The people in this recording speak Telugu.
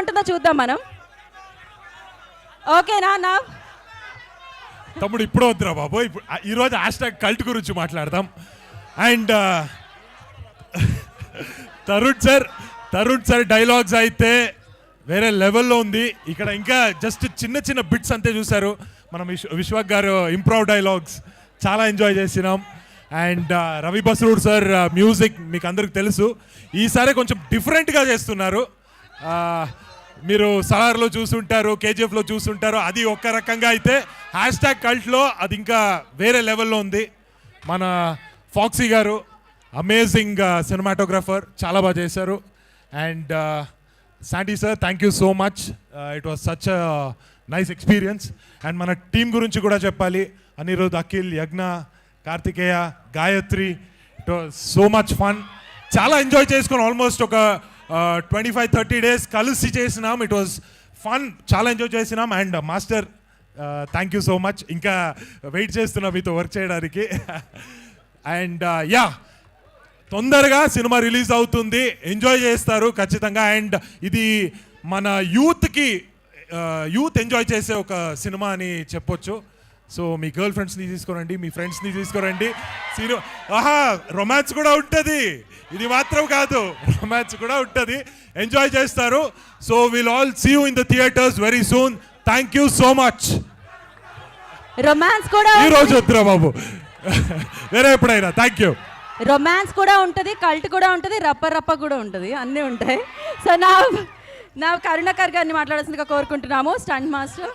ఉంటుందో చూద్దాం మనం. ఓకేనా నా తమ్ముడు ఇప్పుడు వద్దురా బాబు, ఇప్పుడు ఈరోజు హ్యాష్ట్యాగ్ కల్ట్ గురించి మాట్లాడదాం. అండ్ తరుణ్ సార్ డైలాగ్స్ అయితే వేరే లెవెల్లో ఉంది. ఇక్కడ ఇంకా జస్ట్ చిన్న చిన్న బిట్స్ అంతే చూశారు. మనం విశ్వక్ గారు ఇంప్రూవ్ డైలాగ్స్ చాలా ఎంజాయ్ చేసినాం. అండ్ రవి బస్రూడ్ సార్ మ్యూజిక్ మీకు అందరికి తెలుసు, ఈసారి కొంచెం డిఫరెంట్గా చేస్తున్నారు. మీరు సలార్లో చూసుంటారు, కేజీఎఫ్లో చూసుంటారు, అది ఒక రకంగా అయితే హ్యాష్ట్యాగ్ కల్ట్లో అది ఇంకా వేరే లెవెల్లో ఉంది. మన ఫాక్సీ గారు అమేజింగ్ సినిమాటోగ్రఫర్, చాలా బాగా చేశారు. And Shanti sir thank you so much, it was such nice experience. And మన టీం గురించి కూడా చెప్పాలి, Anirudh, Akhil, Yagna, Karthikeya, Gayatri, it was so much fun. చాలా ఎంజాయ్ చేసుకుని ఆల్మోస్ట్ ఒక 25-30 days కలిసి చేసినాం. ఇట్ వాజ్ ఫన్, చాలా ఎంజాయ్ చేసినాం. And master thank you so much, ఇంకా వెయిట్ చేస్తున్నా మీతో వర్క్ చేయడానికి. అండ్ యా, తొందరగా సినిమా రిలీజ్ అవుతుంది, ఎంజాయ్ చేస్తారు ఖచ్చితంగా. అండ్ ఇది మన యూత్ ఎంజాయ్ చేసే ఒక సినిమా అని చెప్పొచ్చు. సో మీ గర్ల్ ఫ్రెండ్స్ని తీసుకురండి, మీ ఫ్రెండ్స్ని తీసుకురండి. రొమాన్స్ కూడా ఉంటుంది, ఇది మాత్రం కాదు, రొమాన్స్ కూడా ఉంటుంది, ఎంజాయ్ చేస్తారు. So will all see you in the theatres very soon. Thank you so much. Romance కూడా ఈ రోజు వద్దురా బాబు, వేరే ఎప్పుడైనా. Thank you. రొమాన్స్ కూడా ఉంటుంది, కల్ట్ కూడా ఉంటుంది, రప్ప కూడా ఉంటుంది, అన్నీ ఉంటాయి. సో నా కరుణాకర్ గారిని మాట్లాడాల్సిందిగా కోరుకుంటున్నాము, స్టంట్ మాస్టర్.